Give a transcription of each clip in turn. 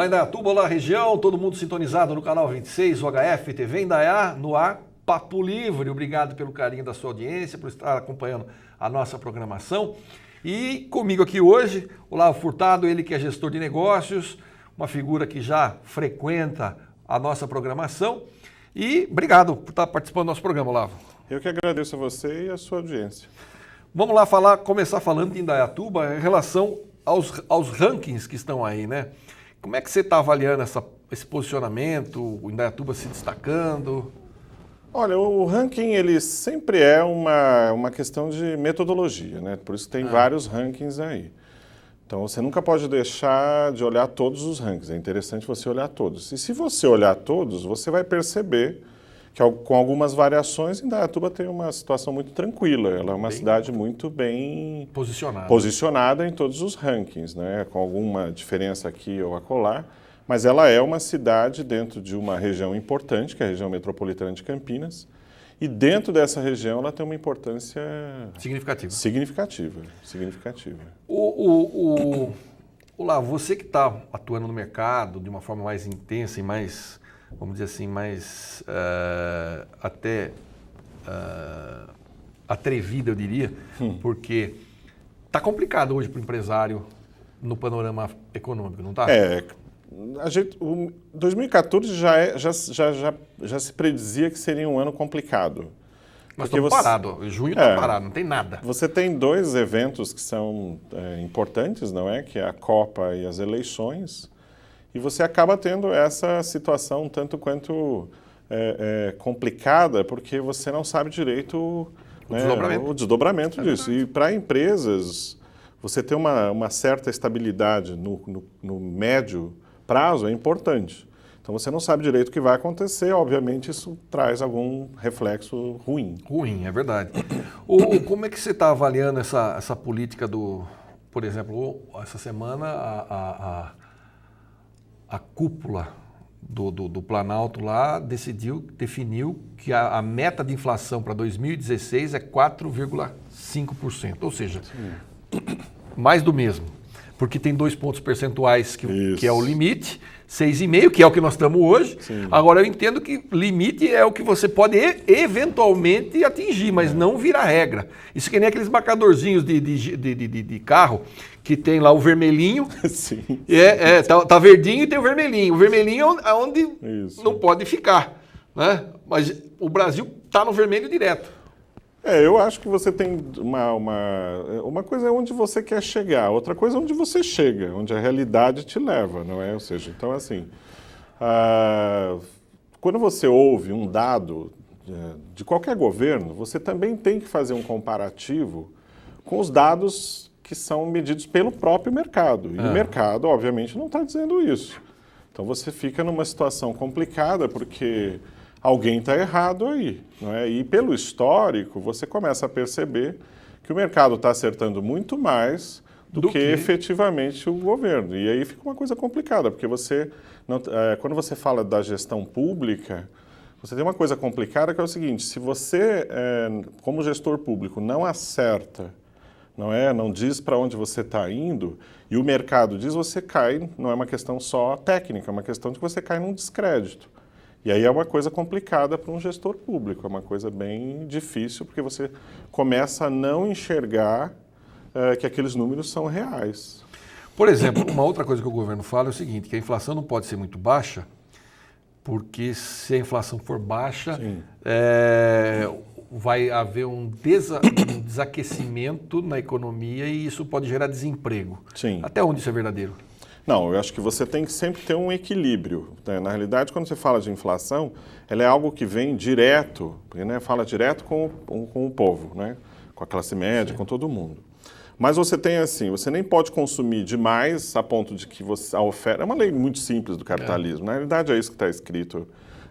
Olá, Indaiatuba, olá, região, todo mundo sintonizado no canal 26, o HF TV Indaiá, no ar, Papo Livre. Obrigado pelo carinho da sua audiência, por estar acompanhando a nossa programação. E comigo aqui hoje, o Olavo Furtado, ele que é gestor de negócios, uma figura que já frequenta a nossa programação. E obrigado por estar participando do nosso programa, Olavo. Eu que agradeço a você e a sua audiência. Vamos lá começar falando de Indaiatuba em relação aos rankings que estão aí, né? Como é que você está avaliando esse posicionamento, o Indaiatuba se destacando? Olha, o ranking ele sempre é uma questão de metodologia, né? Por isso tem vários rankings aí. Então você nunca pode deixar de olhar todos os rankings, é interessante você olhar todos. E se você olhar todos, você vai perceber que com algumas variações, Indaiatuba tem uma situação muito tranquila. Ela é uma cidade muito bem posicionada em todos os rankings, né? Com alguma diferença aqui ou acolá. Mas ela é uma cidade dentro de uma região importante, que é a região metropolitana de Campinas. E dentro dessa região ela tem uma importância significativa. Olavo, você que está atuando no mercado de uma forma mais intensa e mais, vamos dizer assim, mais atrevida, eu diria, porque está complicado hoje para o empresário no panorama econômico, não está? 2014 já se predizia que seria um ano complicado. Nós estamos parados, junho está parado, não tem nada. Você tem dois eventos que são importantes, não é? Que é a Copa e as eleições. E você acaba tendo essa situação tanto quanto complicada, porque você não sabe direito o desdobramento disso. E para empresas, você ter uma certa estabilidade no médio prazo é importante. Então você não sabe direito o que vai acontecer, obviamente isso traz algum reflexo ruim. Ruim, é verdade. Como é que você está avaliando essa política por exemplo, essa semana a cúpula do Planalto lá definiu que a meta de inflação para 2016 é 4,5%, ou seja, mais do mesmo. Porque tem 2 pontos percentuais que é o limite, 6,5, que é o que nós estamos hoje. Sim. Agora, eu entendo que limite é o que você pode eventualmente atingir, mas não vira regra. Isso que nem aqueles marcadorzinhos de carro, que tem lá o vermelhinho. Sim. Tá verdinho e tem o vermelhinho. O vermelhinho é onde não pode ficar, né? Mas o Brasil está no vermelho direto. Eu acho que você tem uma coisa é onde você quer chegar, outra coisa é onde você chega, onde a realidade te leva, não é? Ou seja, então assim, quando você ouve um dado de qualquer governo, você também tem que fazer um comparativo com os dados que são medidos pelo próprio mercado. E o mercado, obviamente, não está dizendo isso. Então você fica numa situação complicada porque alguém está errado aí, não é? E pelo histórico, você começa a perceber que o mercado está acertando muito mais do que efetivamente o governo. E aí fica uma coisa complicada, porque quando você fala da gestão pública, você tem uma coisa complicada que é o seguinte: se você, como gestor público, não acerta, não diz para onde você está indo, e o mercado diz, você cai, não é uma questão só técnica, é uma questão de que você cai num descrédito. E aí é uma coisa complicada para um gestor público, é uma coisa bem difícil, porque você começa a não enxergar que aqueles números são reais. Por exemplo, uma outra coisa que o governo fala é o seguinte, que a inflação não pode ser muito baixa, porque se a inflação for baixa, vai haver um desaquecimento na economia e isso pode gerar desemprego. Sim. Até onde isso é verdadeiro? Não, eu acho que você tem que sempre ter um equilíbrio, né? Na realidade, quando você fala de inflação, ela é algo que vem direto, porque, fala direto com o povo, né? Com a classe média, com todo mundo. Mas você tem assim, você nem pode consumir demais a ponto de que a oferta... É uma lei muito simples do capitalismo, na realidade é isso que está escrito,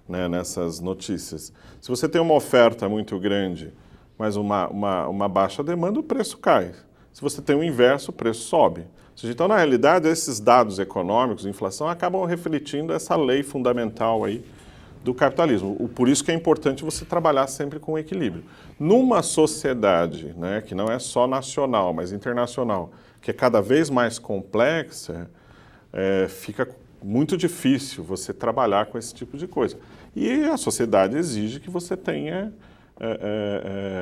né, nessas notícias. Se você tem uma oferta muito grande, mas uma baixa demanda, o preço cai. Se você tem o inverso, o preço sobe. Então, na realidade, esses dados econômicos, inflação, acabam refletindo essa lei fundamental aí do capitalismo. Por isso que é importante você trabalhar sempre com equilíbrio. Numa sociedade, né, que não é só nacional, mas internacional, que é cada vez mais complexa, fica muito difícil você trabalhar com esse tipo de coisa. E a sociedade exige que você tenha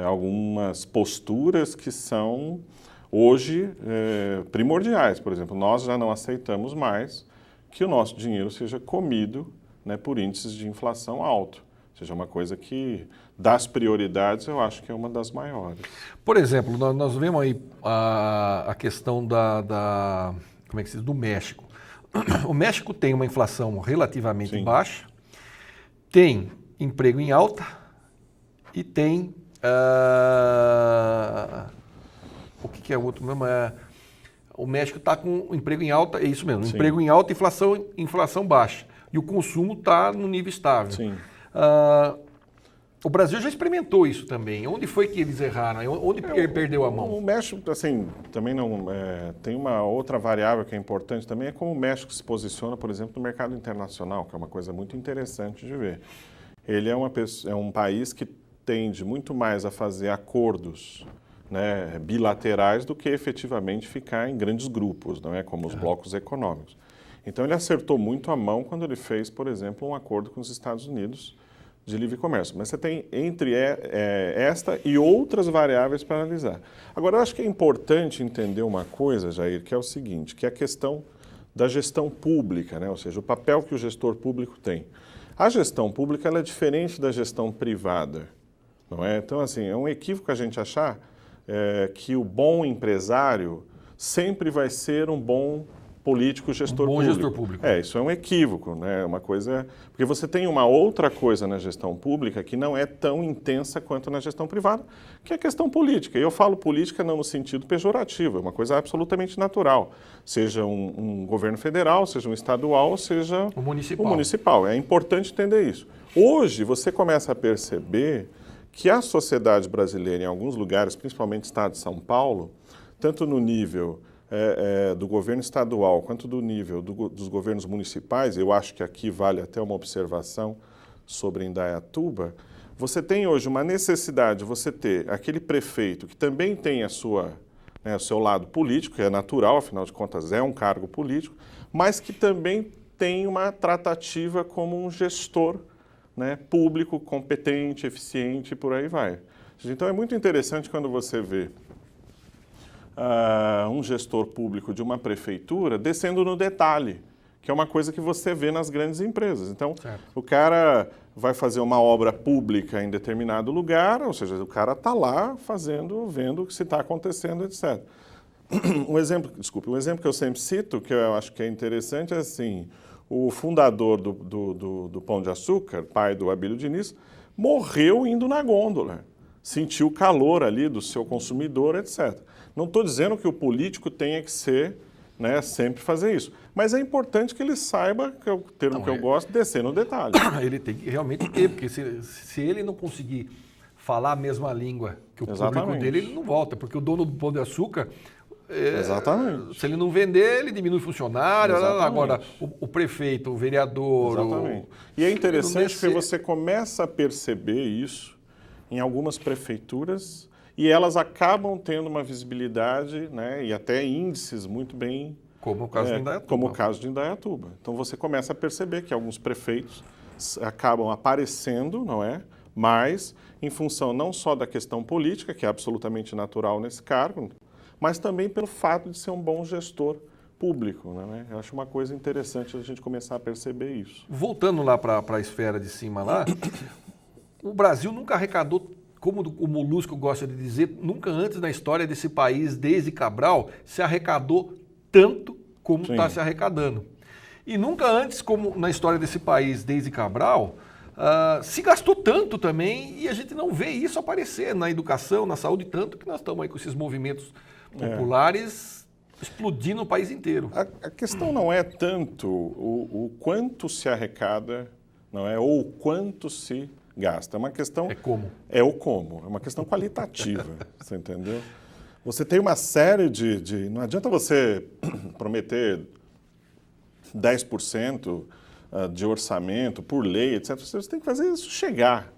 algumas posturas que são hoje primordiais. Por exemplo, nós já não aceitamos mais que o nosso dinheiro seja comido, né, por índices de inflação alto. Ou seja, uma coisa que, das prioridades, eu acho que é uma das maiores. Por exemplo, nós vemos aí a questão como é que se diz, do México. O México tem uma inflação relativamente Sim. baixa, tem emprego em alta e tem... o que é o outro mesmo? O México está com emprego em alta, é isso mesmo, Sim. emprego em alta e inflação baixa. E o consumo está no nível estável. Sim. O Brasil já experimentou isso também. Onde foi que eles erraram? Onde ele perdeu a mão? O México, assim, também não... tem uma outra variável que é importante também, é como o México se posiciona, por exemplo, no mercado internacional, que é uma coisa muito interessante de ver. Ele é um país que tende muito mais a fazer acordos, né, bilaterais do que efetivamente ficar em grandes grupos, não é? Como os blocos econômicos. Então ele acertou muito a mão quando ele fez, por exemplo, um acordo com os Estados Unidos de livre comércio. Mas você tem entre esta e outras variáveis para analisar. Agora, eu acho que é importante entender uma coisa, Jair, que é o seguinte, que é a questão da gestão pública, né? Ou seja, o papel que o gestor público tem. A gestão pública ela é diferente da gestão privada, não é? Então, assim, é um equívoco a gente achar que o bom empresário sempre vai ser um bom político gestor bom público. gestor público. Isso é um equívoco, né? Uma coisa... Porque você tem uma outra coisa na gestão pública que não é tão intensa quanto na gestão privada, que é a questão política. E eu falo política não no sentido pejorativo, é uma coisa absolutamente natural. Seja um governo federal, seja um estadual, seja o municipal. É importante entender isso. Hoje, você começa a perceber que a sociedade brasileira, em alguns lugares, principalmente no estado de São Paulo, tanto no nível do governo estadual quanto do nível dos governos municipais, eu acho que aqui vale até uma observação sobre Indaiatuba, você tem hoje uma necessidade de você ter aquele prefeito que também tem o seu lado político, que é natural, afinal de contas é um cargo político, mas que também tem uma tratativa como um gestor, né, público, competente, eficiente e por aí vai. Então é muito interessante quando você vê um gestor público de uma prefeitura descendo no detalhe, que é uma coisa que você vê nas grandes empresas. Então, o cara vai fazer uma obra pública em determinado lugar, ou seja, o cara está lá fazendo, vendo o que se está acontecendo, etc. Um exemplo que eu sempre cito, que eu acho que é interessante, é assim, o fundador do Pão de Açúcar, pai do Abílio Diniz, morreu indo na gôndola, sentiu o calor ali do seu consumidor, etc. Não estou dizendo que o político tenha que ser, né, sempre fazer isso. Mas é importante que ele saiba, que é o termo que eu gosto, descer no detalhe. Ele tem que realmente ter, porque se ele não conseguir falar a mesma língua que o público dele, ele não volta. Porque o dono do Pão de Açúcar, Exatamente. se ele não vender, ele diminui funcionário. Exatamente. Agora, o prefeito, o vereador... Exatamente. E é interessante que você começa a perceber isso em algumas prefeituras e elas acabam tendo uma visibilidade, né, e até índices muito bem... Como o caso de Indaiatuba. Como o caso de Indaiatuba. Então você começa a perceber que alguns prefeitos acabam aparecendo, não é? Mas em função não só da questão política, que é absolutamente natural nesse cargo, mas também pelo fato de ser um bom gestor público, né? Eu acho uma coisa interessante a gente começar a perceber isso. Voltando lá para a esfera de cima lá, o Brasil nunca arrecadou, como o Molusco gosta de dizer, nunca antes na história desse país, desde Cabral, se arrecadou tanto como está se arrecadando. E nunca antes, como na história desse país, desde Cabral, se gastou tanto também e a gente não vê isso aparecer na educação, na saúde, tanto que nós estamos aí com esses movimentos populares explodindo o país inteiro. A questão não é tanto o quanto se arrecada, não é, ou o quanto se gasta. É uma questão... É como. É o como. É uma questão qualitativa, você entendeu? Você tem uma série de... Não adianta você prometer 10% de orçamento por lei, etc. Você tem que fazer isso chegar.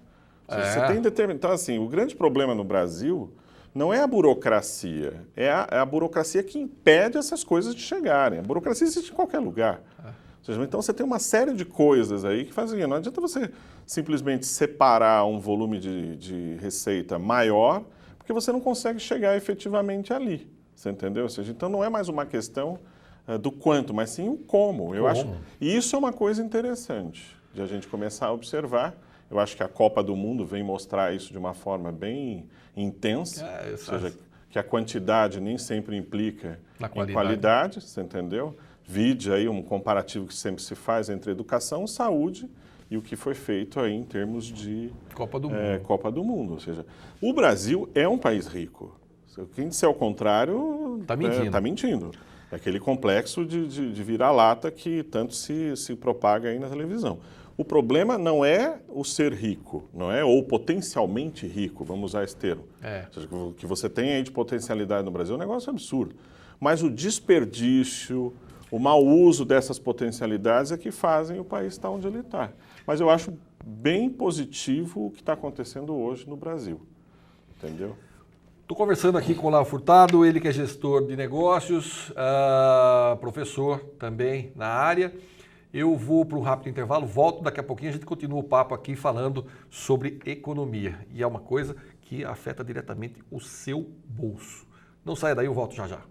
Você tem Então, assim, o grande problema no Brasil não é a burocracia, é a burocracia que impede essas coisas de chegarem. A burocracia existe em qualquer lugar. Ou seja, então você tem uma série de coisas aí que fazem. Não adianta você simplesmente separar um volume de receita maior, porque você não consegue chegar efetivamente ali. Você entendeu? Ou seja, então não é mais uma questão do quanto, mas sim o como. Eu acho, e isso é uma coisa interessante de a gente começar a observar. Eu acho que a Copa do Mundo vem mostrar isso de uma forma bem intensa, ou seja, que a quantidade nem sempre implica em qualidade, você entendeu? Vide aí um comparativo que sempre se faz entre educação, saúde e o que foi feito aí em termos de Copa do Mundo. Copa do Mundo. Ou seja, o Brasil é um país rico. Quem disser o contrário está mentindo. Tá mentindo. É aquele complexo de vira-lata que tanto se propaga aí na televisão. O problema não é o ser rico, não é? Ou potencialmente rico, vamos usar esse termo. Ou seja, o que você tem aí de potencialidade no Brasil é um negócio absurdo. Mas o desperdício, o mau uso dessas potencialidades é que fazem o país estar onde ele está. Mas eu acho bem positivo o que está acontecendo hoje no Brasil. Entendeu? Estou conversando aqui com o Olavo Furtado, ele que é gestor de negócios, professor também na área. Eu vou para um rápido intervalo, volto daqui a pouquinho, a gente continua o papo aqui falando sobre economia. E é uma coisa que afeta diretamente o seu bolso. Não saia daí, eu volto já já.